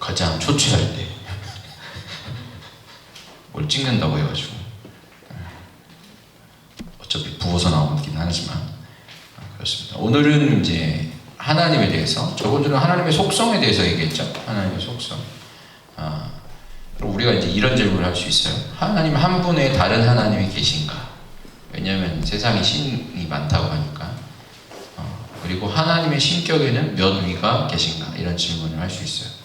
가장 초췌할 때 뭘 찍는다고 해가지고 어차피 부어서 나오긴 하지만 그렇습니다. 오늘은 이제 하나님에 대해서, 저번주는 하나님의 속성에 대해서 얘기했죠. 하나님의 속성. 그럼 우리가 이제 이런 질문을 할 수 있어요. 하나님 한 분에 다른 하나님이 계신가? 왜냐하면 세상에 신이 많다고 하니까. 그리고 하나님의 신격에는 몇 위가 계신가? 이런 질문을 할 수 있어요.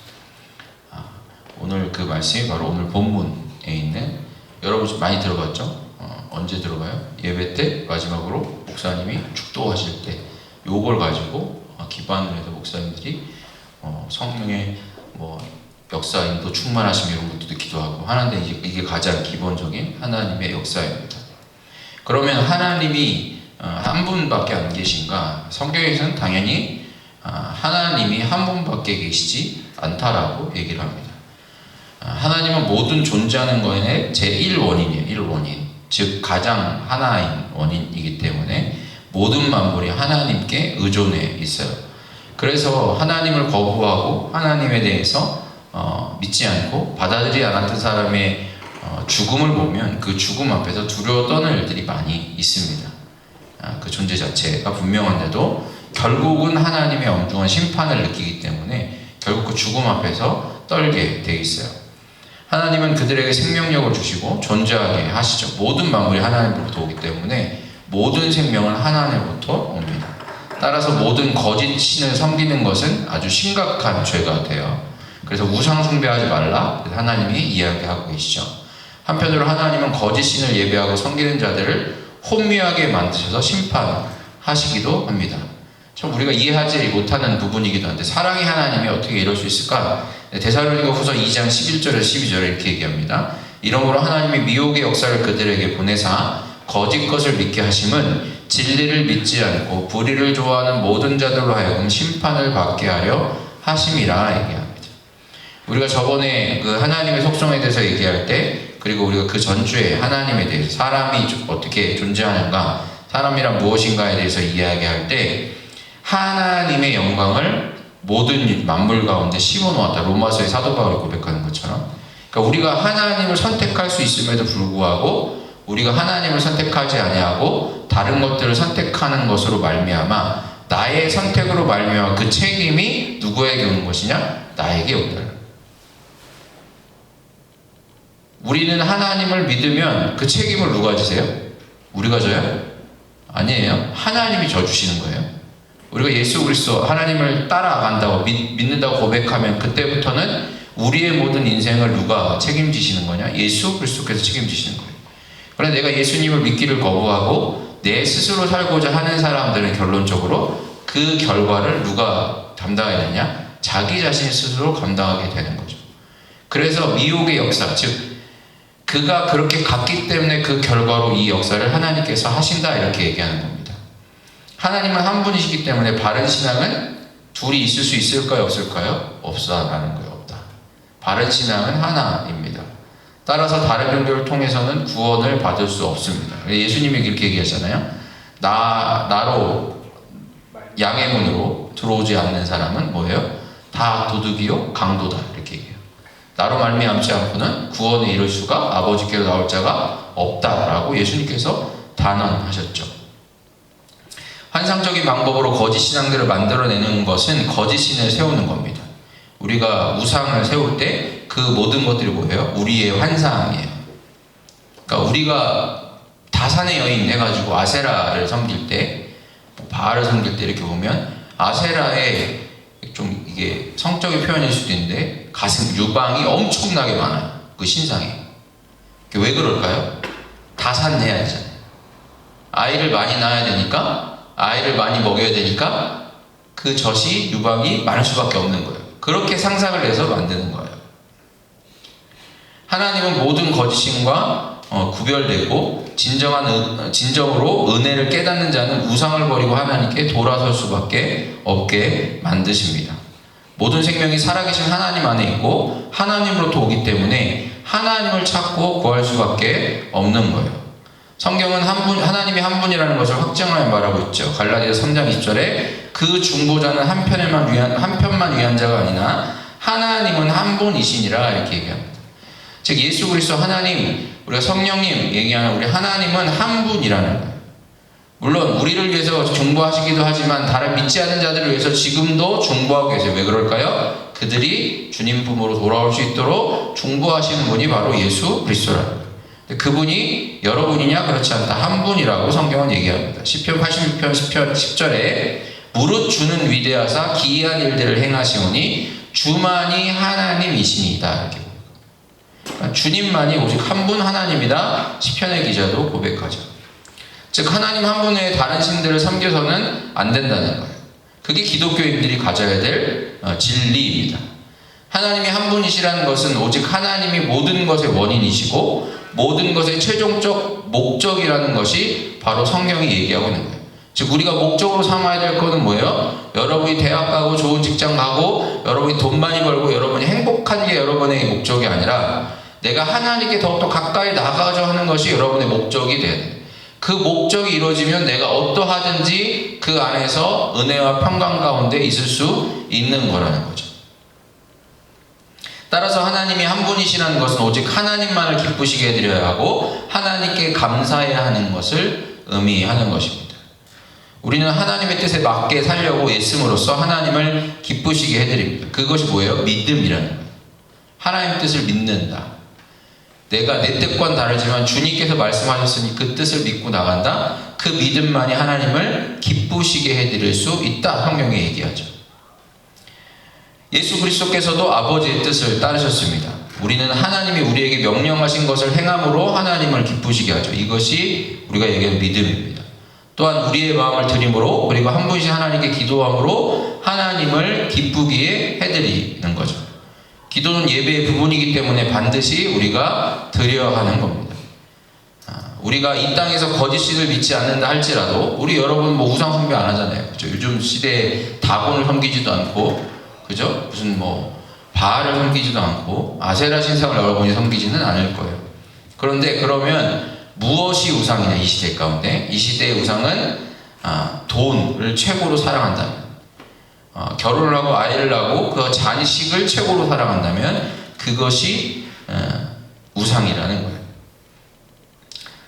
오늘 그 말씀이 바로 오늘 본문에 있는, 여러분 많이 들어봤죠? 언제 들어봐요? 예배 때 마지막으로 목사님이 축도하실 때 요걸 가지고 기반을 해서 목사님들이 성령의 역사인도 충만하심 이런 것도 기도하고 하는데, 이게 가장 기본적인 하나님의 역사입니다. 그러면 하나님이 한 분밖에 안 계신가? 성경에서는 당연히 하나님이 한 분밖에 계시지 않다라고 얘기를 합니다. 하나님은 모든 존재하는 것의 제1원인이에요. 1원인. 즉 가장 하나인 원인이기 때문에 모든 만물이 하나님께 의존해 있어요. 그래서 하나님을 거부하고 하나님에 대해서 믿지 않고 받아들이지 않았던 사람의 죽음을 보면 그 죽음 앞에서 두려워 떠는 일들이 많이 있습니다. 그 존재 자체가 분명한데도 결국은 하나님의 엄중한 심판을 느끼기 때문에 결국 그 죽음 앞에서 떨게 돼 있어요. 하나님은 그들에게 생명력을 주시고 존재하게 하시죠. 모든 만물이 하나님으로부터 오기 때문에 모든 생명은 하나님으로부터 옵니다. 따라서 모든 거짓 신을 섬기는 것은 아주 심각한 죄가 돼요. 그래서 우상 숭배하지 말라 하나님이 이야기하고 계시죠. 한편으로 하나님은 거짓 신을 예배하고 섬기는 자들을 혼미하게 만드셔서 심판하시기도 합니다. 참 우리가 이해하지 못하는 부분이기도 한데, 사랑의 하나님이 어떻게 이럴 수 있을까? 데살로니가 후서 2장 11절에서 12절에 이렇게 얘기합니다. 이러므로 하나님이 미혹의 역사를 그들에게 보내사 거짓 것을 믿게 하심은 진리를 믿지 않고 불의를 좋아하는 모든 자들로 하여금 심판을 받게 하려 하심이라 얘기합니다. 우리가 저번에 그 하나님의 속성에 대해서 얘기할 때, 그리고 우리가 그 전주에 하나님에 대해서, 사람이 어떻게 존재하는가, 사람이란 무엇인가에 대해서 이야기할 때 하나님의 영광을 모든 만물 가운데 심어놓았다. 로마서의 사도 바울이 고백하는 것처럼. 그러니까 우리가 하나님을 선택할 수 있음에도 불구하고 우리가 하나님을 선택하지 아니하고 다른 것들을 선택하는 것으로 말미암아 나의 선택으로 말미암아 그 책임이 누구에게 오는 것이냐? 나에게 온다. 우리는 하나님을 믿으면 그 책임을 누가 지세요? 우리가 져요? 아니에요. 하나님이 져주시는 거예요. 우리가 예수 그리스도 하나님을 따라간다고 믿는다고 고백하면 그때부터는 우리의 모든 인생을 누가 책임지시는 거냐? 예수 그리스도께서 책임지시는 거예요. 그런데 내가 예수님을 믿기를 거부하고 내 스스로 살고자 하는 사람들은 결론적으로 그 결과를 누가 담당해야 되냐? 자기 자신 스스로 감당하게 되는 거죠. 그래서 미혹의 역사, 즉 그가 그렇게 갔기 때문에 그 결과로 이 역사를 하나님께서 하신다, 이렇게 얘기하는 겁니다. 하나님은 한 분이시기 때문에 바른 신앙은 둘이 있을 수 있을까요? 없을까요? 없다라는 거예요. 없다. 바른 신앙은 하나입니다. 따라서 다른 종교를 통해서는 구원을 받을 수 없습니다. 예수님이 그렇게 얘기하잖아요. 나로 양의 문으로 들어오지 않는 사람은 뭐예요? 다 도둑이요 강도다, 이렇게 얘기해요. 나로 말미암지 않고는 구원에 이를 수가 아버지께로 나올 자가 없다라고 예수님께서 단언하셨죠. 환상적인 방법으로 거짓 신앙들을 만들어내는 것은 거짓 신을 세우는 겁니다. 우리가 우상을 세울 때 그 모든 것들이 뭐예요? 우리의 환상이에요. 그러니까 우리가 다산의 여인 해가지고 아세라를 섬길 때, 바알을 섬길 때 이렇게 보면 아세라의 좀 이게 성적인 표현일 수도 있는데 가슴 유방이 엄청나게 많아요. 그 신상이. 왜 그럴까요? 다산해야 되잖아요. 아이를 많이 낳아야 되니까, 아이를 많이 먹여야 되니까 그 젖이 유방이 많을 수밖에 없는 거예요. 그렇게 상상을 해서 만드는 거예요. 하나님은 모든 거짓신과 구별되고 진정으로 은혜를 깨닫는 자는 우상을 버리고 하나님께 돌아설 수밖에 없게 만드십니다. 모든 생명이 살아계신 하나님 안에 있고 하나님으로부터 오기 때문에 하나님을 찾고 구할 수밖에 없는 거예요. 성경은 하나님이 한 분이라는 것을 확정하여 말하고 있죠. 갈라디아서 3장 20절에 그 중보자는 한 편만 위한 자가 아니나 하나님은 한 분이시니라 이렇게 얘기합니다. 즉 예수 그리스도 하나님, 우리가 성령님 얘기하는 우리 하나님은 한 분이라는 거예요. 물론 우리를 위해서 중보하시기도 하지만 다른 믿지 않는 자들을 위해서 지금도 중보하고 계세요. 왜 그럴까요? 그들이 주님 품으로 돌아올 수 있도록 중보하시는 분이 바로 예수 그리스도라는 거예요. 그분이 여러분이냐? 그렇지 않다. 한 분이라고 성경은 얘기합니다. 시편 86편 10절에 무릇 주는 위대하사 기이한 일들을 행하시오니 주만이 하나님이시니이다. 이렇게 그러니까 주님만이 오직 한 분 하나님이다. 시편의 기자도 고백하죠. 즉 하나님 한 분 외에 다른 신들을 섬겨서는 안 된다는 거예요. 그게 기독교인들이 가져야 될 진리입니다. 하나님이 한 분이시라는 것은 오직 하나님이 모든 것의 원인이시고 모든 것의 최종적 목적이라는 것이 바로 성경이 얘기하고 있는 거예요. 즉 우리가 목적으로 삼아야 될 거는 뭐예요? 여러분이 대학 가고 좋은 직장 가고 여러분이 돈 많이 벌고 여러분이 행복한 게 여러분의 목적이 아니라 내가 하나님께 더욱더 가까이 나가자 하는 것이 여러분의 목적이 돼야 돼요. 그 목적이 이루어지면 내가 어떠하든지 그 안에서 은혜와 평강 가운데 있을 수 있는 거라는 거죠. 따라서 하나님이 한 분이시라는 것은 오직 하나님만을 기쁘시게 해드려야 하고 하나님께 감사해야 하는 것을 의미하는 것입니다. 우리는 하나님의 뜻에 맞게 살려고 애씀으로써 하나님을 기쁘시게 해드립니다. 그것이 뭐예요? 믿음이라는 거예요. 하나님의 뜻을 믿는다. 내가 내 뜻과는 다르지만 주님께서 말씀하셨으니 그 뜻을 믿고 나간다. 그 믿음만이 하나님을 기쁘시게 해드릴 수 있다. 성경에 얘기하죠. 예수 그리스도께서도 아버지의 뜻을 따르셨습니다. 우리는 하나님이 우리에게 명령하신 것을 행함으로 하나님을 기쁘시게 하죠. 이것이 우리가 얘기하는 믿음입니다. 또한 우리의 마음을 드림으로 그리고 한 분이신 하나님께 기도함으로 하나님을 기쁘게 해드리는 거죠. 기도는 예배의 부분이기 때문에 반드시 우리가 드려야 하는 겁니다. 우리가 이 땅에서 거짓신을 믿지 않는다 할지라도 우리 여러분 뭐 우상 숭배 안 하잖아요. 그죠? 요즘 시대에 다곤을 섬기지도 않고 그죠? 무슨 바알을 섬기지도 않고 아세라 신상을 여러분이 섬기지는 않을 거예요. 그런데 그러면 무엇이 우상이냐 이 시대 가운데? 이 시대의 우상은 돈을 최고로 사랑한다면 결혼을 하고 아이를 낳고 그 자식을 최고로 사랑한다면 그것이 우상이라는 거예요.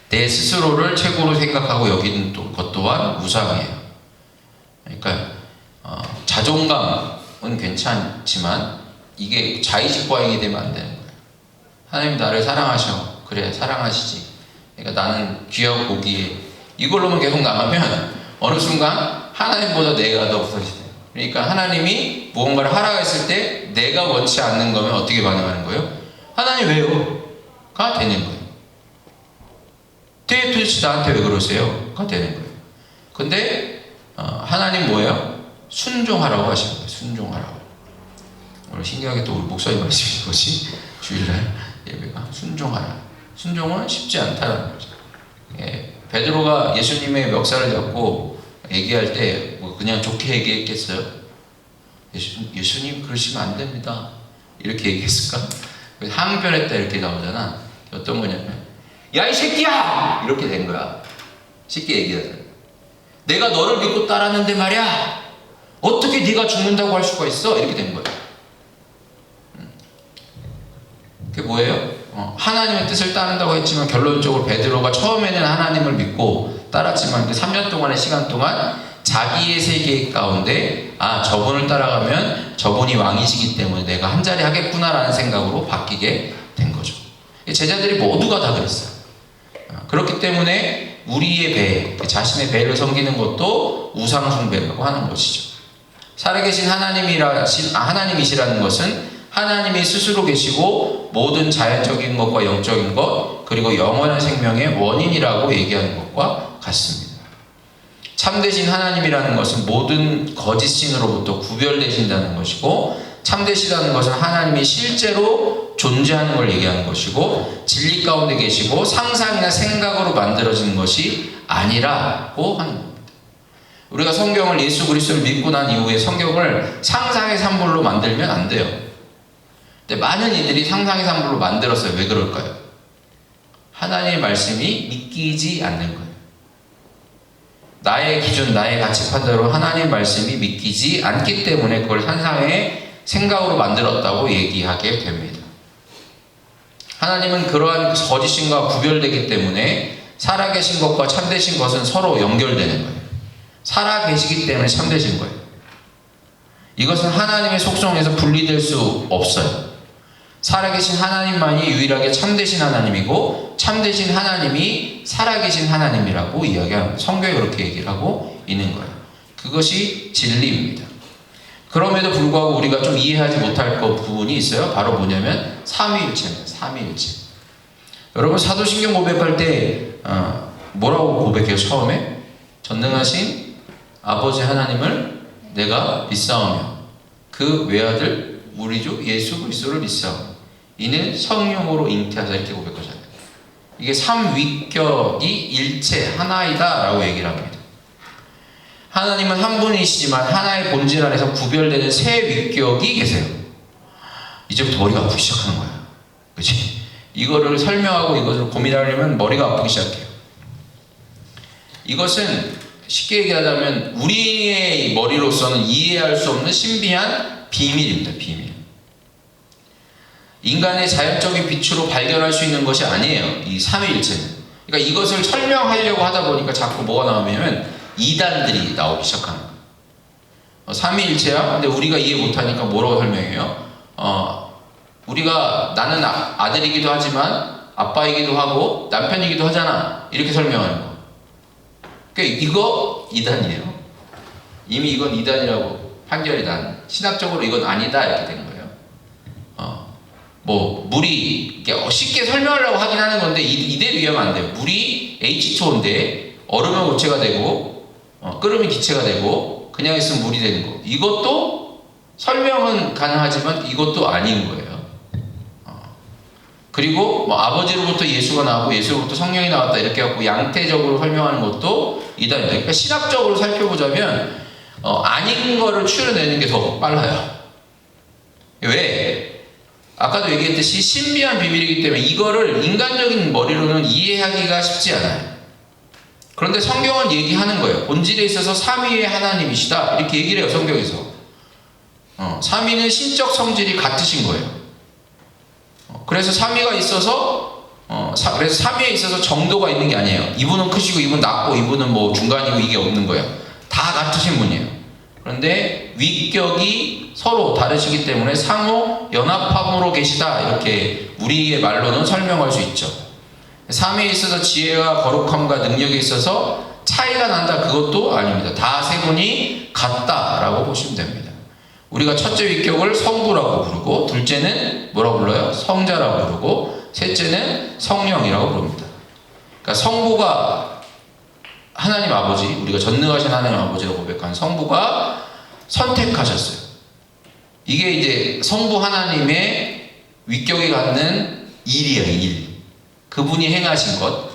내 스스로를 최고로 생각하고 여기는 것 또한 우상이에요. 그러니까 자존감은 괜찮지만 이게 자의식과잉이 되면 안 되는 거예요. 하나님 나를 사랑하셔. 그래 사랑하시지. 그러니까 나는 귀하고 고귀해. 이걸로만 계속 나가면 어느 순간 하나님보다 내가 더 없어지죠. 그러니까 하나님이 무언가를 하라고 했을 때 내가 원치 않는 거면 어떻게 반응하는 거예요? 하나님 왜요? 가 되는 거예요. 도대체 나한테 왜 그러세요? 가 되는 거예요. 근데 하나님 뭐예요? 순종하라고 하시는 거예요. 순종하라고. 오늘 신기하게 또 우리 목사님 말씀이신 것이 주일날 예배가 순종하라. 순종은 쉽지 않다는 거죠. 예, 베드로가 예수님의 멱살을 잡고 얘기할 때 뭐 그냥 좋게 얘기했겠어요? 예수님 그러시면 안 됩니다. 이렇게 얘기했을까? 항변했다 이렇게 나오잖아. 어떤 거냐면 야 이 새끼야! 이렇게 된 거야. 쉽게 얘기하자. 내가 너를 믿고 따랐는데 말이야. 어떻게 네가 죽는다고 할 수가 있어? 이렇게 된 거야. 그게 뭐예요? 하나님의 뜻을 따른다고 했지만 결론적으로 베드로가 처음에는 하나님을 믿고 따랐지만 3년 동안의 시간 동안 자기의 세계 가운데 저분을 따라가면 저분이 왕이시기 때문에 내가 한 자리 하겠구나라는 생각으로 바뀌게 된 거죠. 제자들이 모두가 다 그랬어요. 그렇기 때문에 우리의 배, 자신의 배를 섬기는 것도 우상숭배라고 하는 것이죠. 살아계신 하나님이시라는 것은 하나님이 스스로 계시고 모든 자연적인 것과 영적인 것 그리고 영원한 생명의 원인이라고 얘기하는 것과 같습니다. 참되신 하나님이라는 것은 모든 거짓신으로부터 구별되신다는 것이고 참되시다는 것은 하나님이 실제로 존재하는 걸 얘기하는 것이고 진리 가운데 계시고 상상이나 생각으로 만들어지는 것이 아니라고 하는 겁니다. 우리가 성경을 예수 그리스도를 믿고 난 이후에 성경을 상상의 산물로 만들면 안 돼요. 근데 많은 이들이 상상의 산물로 만들었어요. 왜 그럴까요? 하나님의 말씀이 믿기지 않는 거예요. 나의 기준, 나의 가치 판단으로 하나님의 말씀이 믿기지 않기 때문에 그걸 상상의 생각으로 만들었다고 얘기하게 됩니다. 하나님은 그러한 거짓신과 구별되기 때문에 살아계신 것과 참되신 것은 서로 연결되는 거예요. 살아계시기 때문에 참되신 거예요. 이것은 하나님의 속성에서 분리될 수 없어요. 살아계신 하나님만이 유일하게 참되신 하나님이고 참되신 하나님이 살아계신 하나님이라고 이야기합니다. 성경에 그렇게 얘기를 하고 있는 거예요. 그것이 진리입니다. 그럼에도 불구하고 우리가 좀 이해하지 못할 부분이 있어요. 바로 뭐냐면 삼위일체입니다. 삼위일체. 여러분 사도신경 고백할 때 뭐라고 고백해요? 처음에 전능하신 아버지 하나님을 내가 믿사오며 그 외아들 우리 주 예수 그리스도를 믿사오며 이는 성령으로 잉태하자 이렇게 고백하잖아요. 이게 삼위격이 일체 하나이다 라고 얘기를 합니다. 하나님은 한 분이시지만 하나의 본질 안에서 구별되는 세 위격이 계세요. 이제부터 머리가 아프기 시작하는 거야. 그치? 이거를 설명하고 이것을 고민하려면 머리가 아프기 시작해요. 이것은 쉽게 얘기하자면 우리의 머리로서는 이해할 수 없는 신비한 비밀입니다. 비밀. 인간의 자연적인 빛으로 발견할 수 있는 것이 아니에요. 이 삼위일체는. 그러니까 이것을 설명하려고 하다 보니까 자꾸 뭐가 나오냐면 이단들이 나오기 시작하는 거예요. 삼위일체야? 근데 우리가 이해 못하니까 뭐라고 설명해요? 우리가 나는 아들이기도 하지만 아빠이기도 하고 남편이기도 하잖아. 이렇게 설명하는 거. 그러니까 이거 이단이에요. 이미 이건 이단이라고 판결이 난. 신학적으로 이건 아니다 이렇게 된 거예요. 뭐 물이 쉽게 설명하려고 하긴 하는 건데 이대로 이해하면 안 돼요. 물이 H2O인데 얼으면 고체가 되고 끓으면 기체가 되고 그냥 있으면 물이 되는 거. 이것도 설명은 가능하지만 이것도 아닌 거예요. 그리고 뭐 아버지로부터 예수가 나오고 예수로부터 성령이 나왔다 이렇게 해갖고 양태적으로 설명하는 것도 이단이다. 그러니까 신학적으로 살펴보자면 아닌 거를 추려내는 게 더 빨라요. 왜? 아까도 얘기했듯이 신비한 비밀이기 때문에 이거를 인간적인 머리로는 이해하기가 쉽지 않아요. 그런데 성경은 얘기하는 거예요. 본질에 있어서 삼위의 하나님이시다 이렇게 얘기를 해요. 성경에서. 삼위는 신적 성질이 같으신 거예요. 그래서 삼위가 있어서 그래서 삼위에 있어서 정도가 있는 게 아니에요. 이분은 크시고 이분은 낮고 이분은 뭐 중간이고 이게 없는 거예요. 다 같으신 분이에요. 그런데 위격이 서로 다르시기 때문에 상호 연합함으로 계시다 이렇게 우리의 말로는 설명할 수 있죠. 삼위에 있어서 지혜와 거룩함과 능력에 있어서 차이가 난다 그것도 아닙니다. 다 세 분이 같다라고 보시면 됩니다. 우리가 첫째 위격을 성부라고 부르고 둘째는 뭐라고 불러요? 성자라고 부르고 셋째는 성령이라고 부릅니다. 그러니까 성부가 하나님 아버지, 우리가 전능하신 하나님 아버지라고 고백한 성부가 선택하셨어요. 이게 이제 성부 하나님의 위격이 갖는 일이에요. 일. 그분이 행하신 것.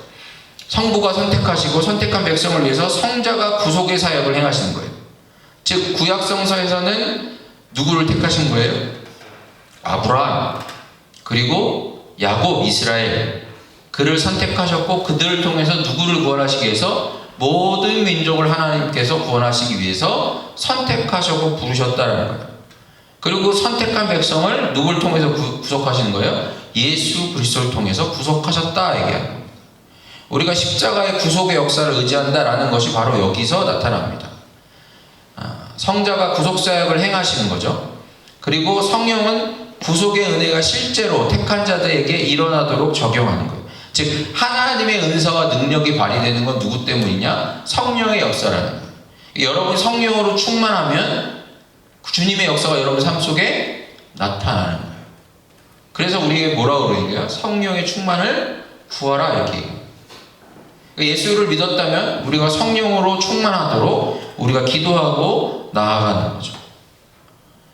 성부가 선택하시고 선택한 백성을 위해서 성자가 구속의 사역을 행하시는 거예요. 즉 구약성서에서는 누구를 택하신 거예요? 아브라함 그리고 야곱 이스라엘 그를 선택하셨고 그들을 통해서 누구를 구원하시기 위해서 모든 민족을 하나님께서 구원하시기 위해서 선택하셨고 부르셨다는 거예요. 그리고 선택한 백성을 누구를 통해서 구속하시는 거예요? 예수 그리스도를 통해서 구속하셨다 얘기하는 거예요. 우리가 십자가의 구속의 역사를 의지한다라는 것이 바로 여기서 나타납니다. 성자가 구속사역을 행하시는 거죠. 그리고 성령은 구속의 은혜가 실제로 택한 자들에게 일어나도록 적용하는 거예요. 즉 하나님의 은사와 능력이 발휘되는 건 누구 때문이냐? 성령의 역사라는 거예요. 여러분이 성령으로 충만하면 주님의 역사가 여러분 삶 속에 나타나는 거예요. 그래서 우리에게 뭐라고 그러는데요? 성령의 충만을 구하라 이렇게 얘기해요. 예수를 믿었다면 우리가 성령으로 충만하도록 우리가 기도하고 나아가는 거죠.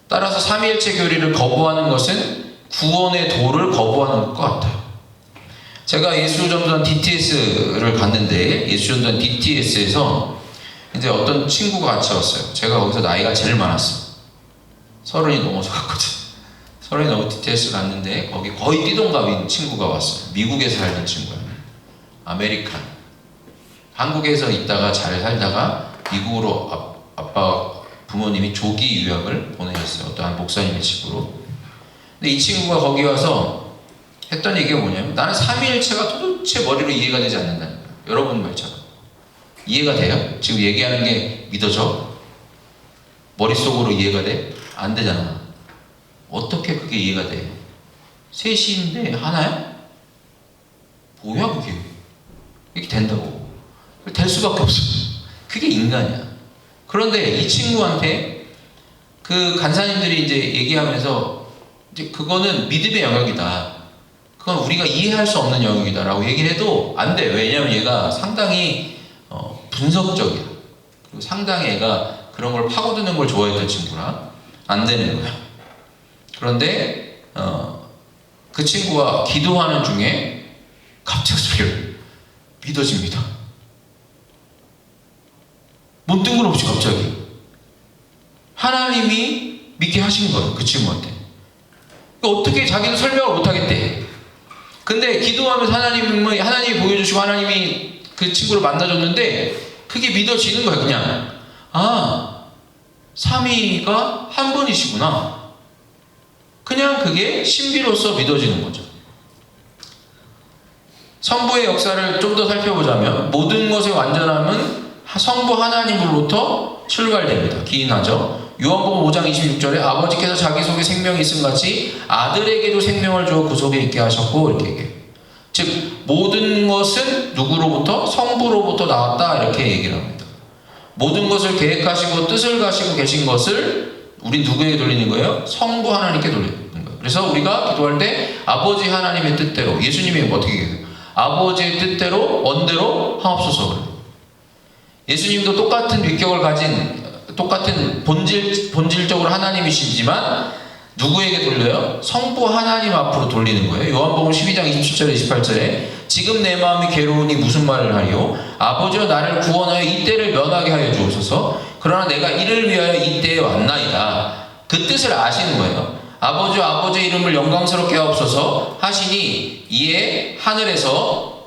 따라서 삼위일체 교리를 거부하는 것은 구원의 도를 거부하는 것과 같아요. 제가 예수전도단 DTS를 갔는데 예수전도단 DTS에서 이제 어떤 친구가 같이 왔어요. 제가 거기서 나이가 제일 많았어. 30이 넘어서 갔거든. 30이 넘어 DTS 갔는데 거기 거의 띠동갑인 친구가 왔어요. 미국에서 살던 친구예요. 아메리칸. 한국에서 있다가 잘 살다가 미국으로 아빠 부모님이 조기 유학을 보내셨어요. 어떤 한 목사님의 집으로. 근데 이 친구가 거기 와서 했던 얘기가 뭐냐면 나는 삼위일체가 도대체 머리로 이해가 되지 않는다는 거예요. 여러분 말처럼. 이해가 돼요? 지금 얘기하는 게 믿어져? 머릿속으로 이해가 돼? 안 되잖아. 어떻게 그게 이해가 돼? 셋인데 하나야? 뭐야 그게? 이렇게 된다고. 될 수밖에 없어. 그게 인간이야. 그런데 이 친구한테 그 간사님들이 이제 얘기하면서 이제 그거는 믿음의 영역이다. 그건 우리가 이해할 수 없는 영역이다 라고 얘기를 해도 안 돼. 왜냐면 얘가 상당히 분석적이야. 그리고 상당히 얘가 그런 걸 파고드는 걸 좋아했던 친구라 안 되는 거야. 그런데 그 친구가 기도하는 중에 갑작스레 믿어집니다. 뭐 뜬금없이 갑자기 하나님이 믿게 하신 거예요. 그 친구한테. 어떻게 자기는 설명을 못하겠대. 근데 기도하면서 하나님이 보여주시고 하나님이 그 친구를 만나줬는데 그게 믿어지는 거예요. 그냥 삼위가 한 분이시구나. 그냥 그게 신비로서 믿어지는 거죠. 성부의 역사를 좀 더 살펴보자면 모든 것의 완전함은 성부 하나님으로부터 출발됩니다. 기인하죠. 요한복음 5장 26절에 아버지께서 자기 속에 생명이 있음 같이 아들에게도 생명을 주어 그 속에 있게 하셨고 이렇게 얘기해요. 즉 모든 것은 누구로부터? 성부로부터 나왔다 이렇게 얘기를 합니다. 모든 것을 계획하시고 뜻을 가시고 계신 것을 우리 누구에게 돌리는 거예요? 성부 하나님께 돌리는 거예요. 그래서 우리가 기도할 때 아버지 하나님의 뜻대로 예수님이 어떻게 얘기해요? 아버지의 뜻대로 원대로 하옵소서 그래요. 예수님도 똑같은 빅격을 가진 똑같은 본질적으로 하나님이시지만 누구에게 돌려요? 성부 하나님 앞으로 돌리는 거예요. 요한복음 12장 27절에 28절에 지금 내 마음이 괴로우니 무슨 말을 하리요? 아버지여 나를 구원하여 이때를 면하게 하여 주옵소서. 그러나 내가 이를 위하여 이때에 왔나이다. 그 뜻을 아시는 거예요. 아버지여 아버지의 이름을 영광스럽게 하옵소서 하시니 이에 하늘에서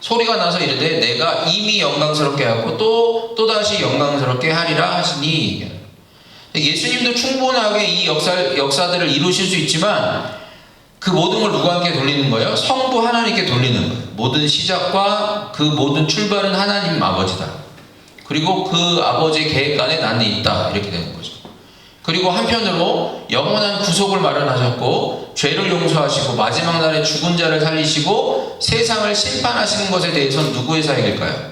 소리가 나서 이르되 내가 이미 영광스럽게 하고 또다시 영광스럽게 하리라 하시니 예수님도 충분하게 이 역사들을 이루실 수 있지만 그 모든 걸 누구한테 돌리는 거예요? 성부 하나님께 돌리는 거예요. 모든 시작과 그 모든 출발은 하나님 아버지다. 그리고 그 아버지의 계획 안에 나는 있다. 이렇게 되는 거죠. 그리고 한편으로 영원한 구속을 마련하셨고 죄를 용서하시고 마지막 날에 죽은 자를 살리시고 세상을 심판하시는 것에 대해서는 누구의 사역일까요?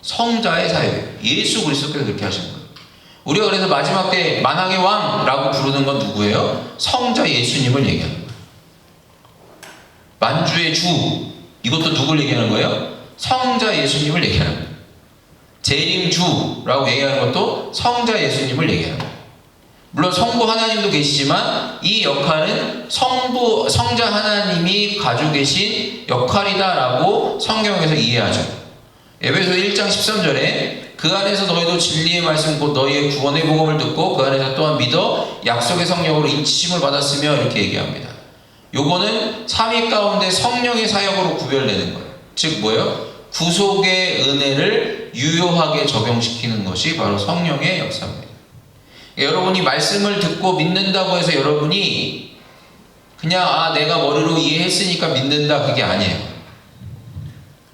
성자의 사역이에요. 예수 그리스도께서 그렇게 하신 거예요. 우리가 그래서 마지막 때 만왕의 왕라고 부르는 건 누구예요? 성자 예수님을 얘기하는 거예요. 만주의 주 이것도 누굴 얘기하는 거예요? 성자 예수님을 얘기하는 거예요. 재림주라고 얘기하는 것도 성자 예수님을 얘기하는 거예요. 물론 성부 하나님도 계시지만 이 역할은 성자 하나님이 가지고 계신 역할이다라고 성경에서 이해하죠. 에베소 1장 13절에 그 안에서 너희도 진리의 말씀 곧 너희의 구원의 복음을 듣고 그 안에서 또한 믿어 약속의 성령으로 인치심을 받았으며 이렇게 얘기합니다. 요거는 삼위 가운데 성령의 사역으로 구별되는 거예요. 즉 뭐예요? 구속의 은혜를 유효하게 적용시키는 것이 바로 성령의 역사입니다. 여러분이 말씀을 듣고 믿는다고 해서 여러분이 그냥 내가 머리로 이해했으니까 믿는다 그게 아니에요.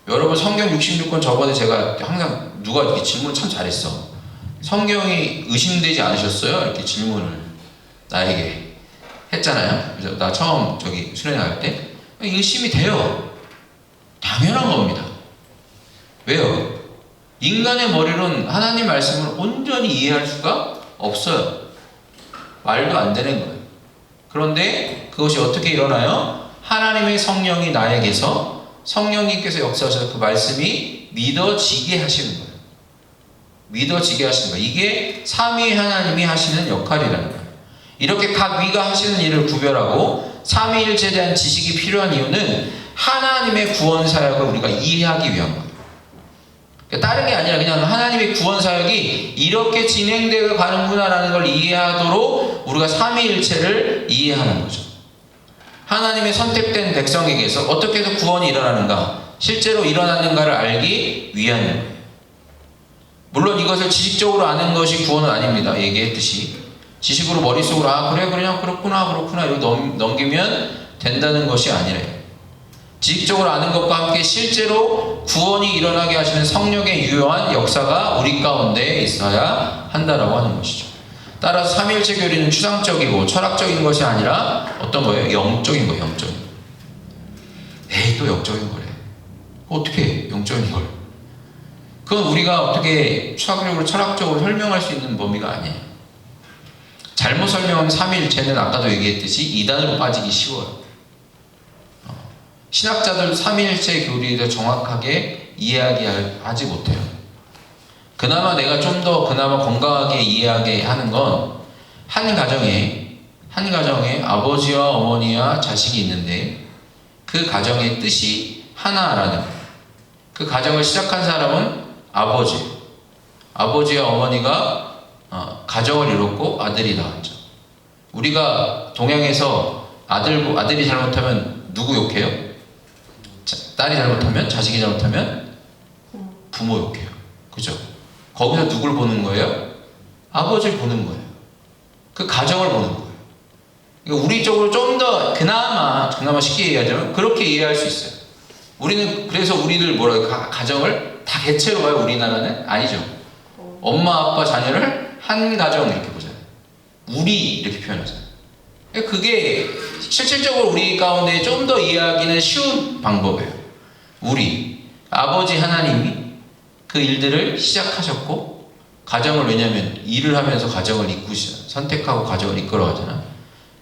여러분 성경 66권 저번에 제가 항상 누가 이렇게 질문을 참 잘했어. 성경이 의심되지 않으셨어요? 이렇게 질문을 나에게 했잖아요. 그래서 나 처음 수련회 나갈 때 의심이 돼요. 당연한 겁니다. 왜요? 인간의 머리로는 하나님 말씀을 온전히 이해할 수가 없어요. 말도 안 되는 거예요. 그런데 그것이 어떻게 일어나요? 하나님의 성령이 나에게서 성령님께서 역사하셔서 그 말씀이 믿어지게 하시는 거예요. 믿어지게 하시는 거예요. 이게 삼위 하나님이 하시는 역할이라는 거예요. 이렇게 각 위가 하시는 일을 구별하고 삼위일체에 대한 지식이 필요한 이유는 하나님의 구원 사역을 우리가 이해하기 위한 거예요. 다른 게 아니라 그냥 하나님의 구원 사역이 이렇게 진행되어 가는구나라는 걸 이해하도록 우리가 삼위일체를 이해하는 거죠. 하나님의 선택된 백성에게서 어떻게 해서 구원이 일어나는가, 실제로 일어나는가를 알기 위한 거예요. 물론 이것을 지식적으로 아는 것이 구원은 아닙니다. 얘기했듯이 지식으로 머릿속으로 그래 그냥 그렇구나 이러고 넘기면 된다는 것이 아니래요. 지식적으로 아는 것과 함께 실제로 구원이 일어나게 하시는 성령의 유효한 역사가 우리 가운데 있어야 한다라고 하는 것이죠. 따라서 삼위일체 교리는 추상적이고 철학적인 것이 아니라 어떤 거예요? 영적인 거예요. 영적인 거. 에이, 또 영적인 거래. 어떻게 영적인 걸? 그건 우리가 어떻게 추상적으로 철학적으로 설명할 수 있는 범위가 아니에요. 잘못 설명하면 삼위일체는 아까도 얘기했듯이 이단으로 빠지기 쉬워요. 신학자들 삼위일체 교리에 대해 정확하게 이해하지 못해요. 그나마 내가 좀 더 건강하게 이해하게 하는 건 한 가정에 아버지와 어머니와 자식이 있는데 그 가정의 뜻이 하나라는 거예요. 그 가정을 시작한 사람은 아버지와 어머니가 가정을 이뤘고 아들이 나왔죠. 우리가 동양에서 아들이 잘못하면 누구 욕해요? 딸이 잘못하면, 자식이 잘못하면 부모 욕해요. 그죠? 거기서 누굴 보는 거예요? 아버지를 보는 거예요. 그 가정을 보는 거예요. 그러니까 우리 쪽으로 좀 더 그나마 쉽게 이해하자면 그렇게 이해할 수 있어요. 그래서 우리들 가정을 다 개체로 봐요. 우리나라는 아니죠. 엄마, 아빠, 자녀를 한 가정 이렇게 보잖아요. 우리 이렇게 표현하잖아요. 그게 실질적으로 우리 가운데 좀 더 이해하기는 쉬운 방법이에요. 아버지 하나님이 그 일들을 시작하셨고 가정을 왜냐하면 일을 하면서 가정을 선택하고 가정을 이끌어가잖아.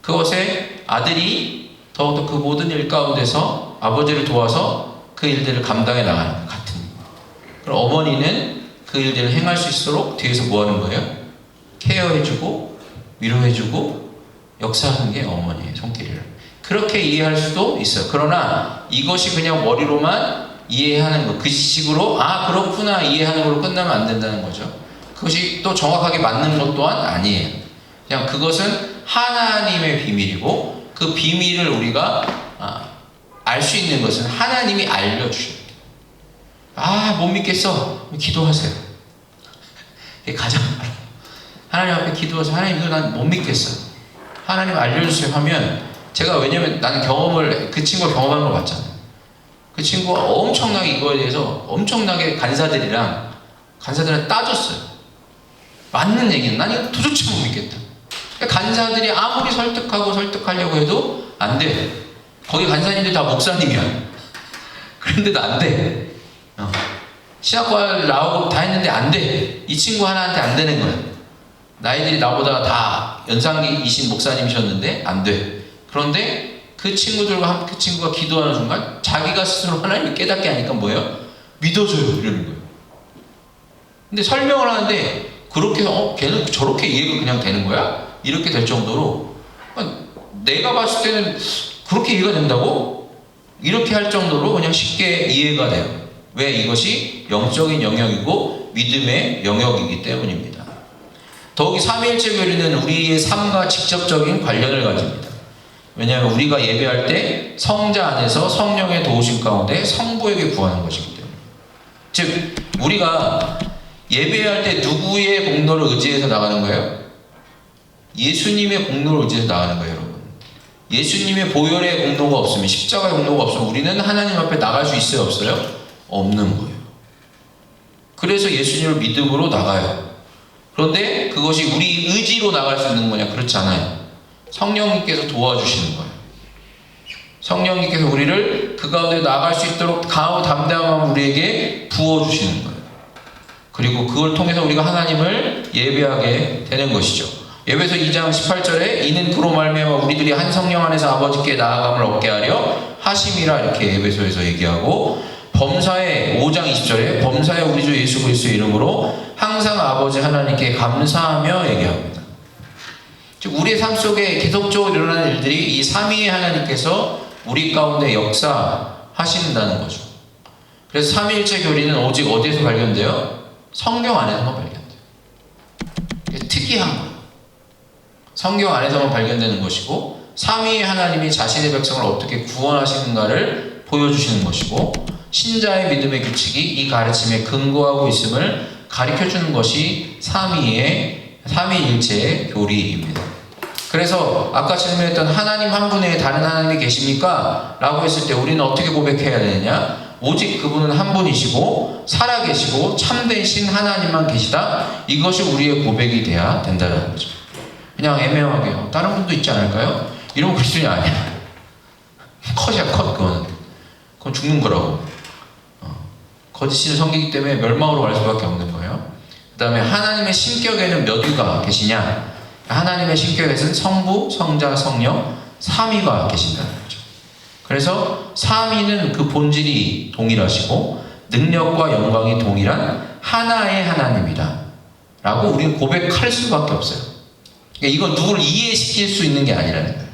그것에 아들이 더욱더 그 모든 일 가운데서 아버지를 도와서 그 일들을 감당해 나가는 것 같은. 그럼 어머니는 그 일들을 행할 수 있도록 뒤에서 뭐 하는 거예요? 케어해주고 위로해주고 역사하는 게 어머니의 손길이에요. 그렇게 이해할 수도 있어요. 그러나 이것이 그냥 머리로만 이해하는 것, 그 식으로 그렇구나 이해하는 걸로 끝나면 안 된다는 거죠. 그것이 또 정확하게 맞는 것 또한 아니에요. 그냥 그것은 하나님의 비밀이고 그 비밀을 우리가 알 수 있는 것은 하나님이 알려주셔요. 못 믿겠어. 기도하세요. 가장 하나님 앞에 기도해서 하나님 이거 난 못 믿겠어. 하나님 알려주세요 하면 제가 왜냐면 나는 그 친구가 경험한 걸 봤잖아요. 그 친구가 엄청나게 이거에 대해서 엄청나게 간사들이랑 따졌어요. 맞는 얘기는 난 이거 도저히 못 믿겠다. 간사들이 아무리 설득하려고 해도 안 돼. 거기 간사님들 다 목사님이야. 그런데도 안 돼. 신학과를 나오고 다 했는데 안 돼. 이 친구 하나한테 안 되는 거야. 나이들이 나보다 다 연상이신 목사님이셨는데 안 돼. 그런데 그 친구가 기도하는 순간 자기가 스스로 하나님을 깨닫게 하니까 뭐예요? 믿어줘요. 이러는 거예요. 근데 설명을 하는데 그렇게 걔는 저렇게 이해가 그냥 되는 거야? 이렇게 될 정도로 내가 봤을 때는 그렇게 이해가 된다고? 이렇게 할 정도로 그냥 쉽게 이해가 돼요. 왜? 이것이 영적인 영역이고 믿음의 영역이기 때문입니다. 더욱이 삼위일체 교리는 우리의 삶과 직접적인 관련을 가집니다. 왜냐하면 우리가 예배할 때 성자 안에서 성령의 도우심 가운데 성부에게 구하는 것이기 때문에. 즉 우리가 예배할 때 누구의 공로를 의지해서 나가는 거예요? 예수님의 공로를 의지해서 나가는 거예요, 여러분. 예수님의 보혈의 공로가 없으면, 십자가의 공로가 없으면 우리는 하나님 앞에 나갈 수 있어요, 없어요? 없는 거예요. 그래서 예수님을 믿음으로 나가요. 그런데 그것이 우리 의지로 나갈 수 있는 거냐? 그렇지 않아요. 성령님께서 도와주시는 거예요. 성령님께서 우리를 그 가운데 나갈 수 있도록 강하고 담대함을 우리에게 부어주시는 거예요. 그리고 그걸 통해서 우리가 하나님을 예배하게 되는 것이죠. 에베소 2장 18절에 이는 그로 말미암아 우리들이 한 성령 안에서 아버지께 나아감을 얻게 하려 하심이라 이렇게 에베소에서 얘기하고, 범사에 5장 20절에 범사에 우리 주 예수 그리스도의 이름으로 항상 아버지 하나님께 감사하며 얘기합니다. 즉 우리의 삶 속에 계속적으로 일어나는 일들이 이 삼위의 하나님께서 우리 가운데 역사하신다는 거죠. 그래서 삼위일체 교리는 오직 어디에서 발견돼요? 성경 안에서만 발견돼요. 특이한 거예요. 성경 안에서만 발견되는 것이고, 삼위의 하나님이 자신의 백성을 어떻게 구원하시는가를 보여주시는 것이고, 신자의 믿음의 규칙이 이 가르침에 근거하고 있음을 가르쳐주는 것이 삼위일체의 교리입니다. 그래서 아까 질문했던 하나님 한 분 외에 다른 하나님이 계십니까? 라고 했을 때 우리는 어떻게 고백해야 되느냐? 오직 그분은 한 분이시고 살아계시고 참되신 하나님만 계시다. 이것이 우리의 고백이 돼야 된다는 거죠. 그냥 애매하게 다른 분도 있지 않을까요? 이러면 그리스도인이 아니야. 컷이야 컷. 그건 죽는 거라고. 거짓을 섬기기 때문에 멸망으로 갈 수밖에 없는 거예요. 그 다음에 하나님의 신격에는 몇 위가 계시냐? 하나님의 신격에는 성부, 성자, 성령, 삼위가 계신다는 거죠. 그래서 삼위는 그 본질이 동일하시고 능력과 영광이 동일한 하나의 하나님이다 라고 우리는 고백할 수밖에 없어요. 그러니까 이건 누구를 이해시킬 수 있는 게 아니라는 거예요.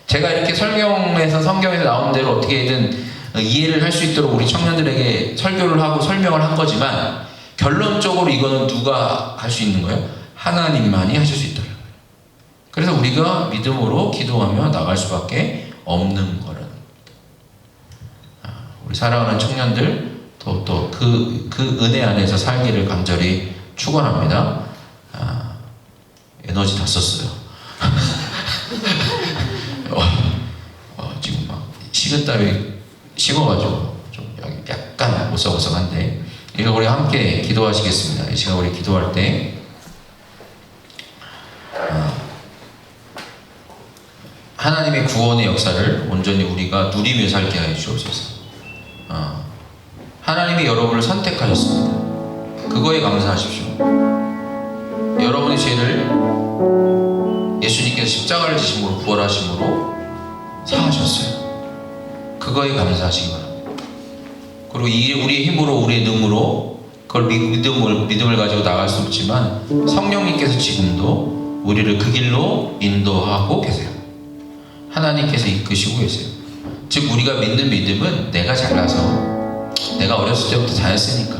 제가 이렇게 성경에서 나온 대로 어떻게든 이해를 할 수 있도록 우리 청년들에게 설교를 하고 설명을 한 거지만 결론적으로 이거는 누가 할 수 있는 거예요? 하나님만이 하실 수 있다는 거예요. 그래서 우리가 믿음으로 기도하며 나갈 수밖에 없는 거라는 겁니다. 우리 사랑하는 청년들 또 그 은혜 안에서 살기를 간절히 축원합니다. 에너지 다 썼어요. 지금 막 식은땀이 식어가지고 좀 약간 오싹오싹한데 이거 우리 함께 기도하시겠습니다. 이 시간 우리 기도할 때 하나님의 구원의 역사를 온전히 우리가 누리며 살게 하여 주옵소서. 하나님이 여러분을 선택하셨습니다. 그거에 감사하십시오. 여러분의 죄를 예수님께서 십자가를 지심으로 부활하심으로 사하셨어요. 그거에 감사하시기 바랍니다. 그리고 우리의 힘으로 우리의 능으로 그걸 믿음을 가지고 나갈 수 없지만 성령님께서 지금도 우리를 그 길로 인도하고 계세요. 하나님께서 이끄시고 계세요. 즉 우리가 믿는 믿음은 내가 잘나서 내가 어렸을 때부터 잘했으니까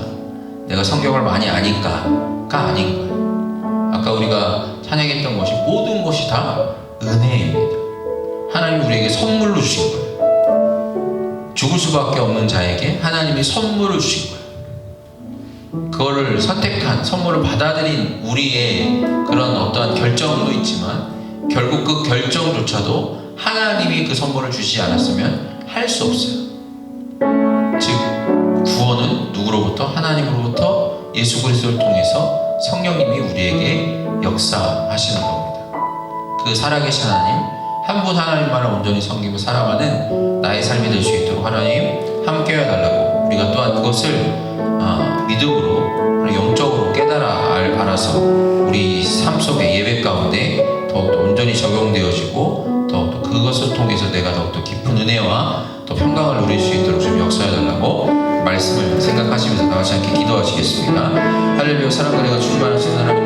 내가 성경을 많이 아니까가 아닌 거예요. 아까 우리가 찬양했던 것이 모든 것이 다 은혜입니다. 하나님이 우리에게 선물로 주신 거예요. 죽을 수밖에 없는 자에게 하나님이 선물을 주신 거예요. 그거를 선택한, 선물을 받아들인 우리의 그런 어떠한 결정도 있지만 결국 그 결정조차도 하나님이 그 선물을 주시지 않았으면 할 수 없어요. 즉 구원은 누구로부터? 하나님으로부터 예수 그리스도를 통해서 성령님이 우리에게 역사하시는 겁니다. 그 살아계신 하나님, 한 분 하나님만을 온전히 섬기고 살아가는 나의 삶이 될 수 있도록 하나님 함께해 달라고 우리가 또한 그것을 믿음으로 영적으로 알아서 우리 삶 속의 예배 가운데 더욱더 온전히 적용되어지고 더욱더 그것을 통해서 내가 더욱더 깊은 은혜와 또 평강을 누릴 수 있도록 좀 역사해 달라고 말씀을 생각하시면서 나같이 함께 기도하시겠습니다. 할렐루야. 사랑과 은혜가 충만하신 하나님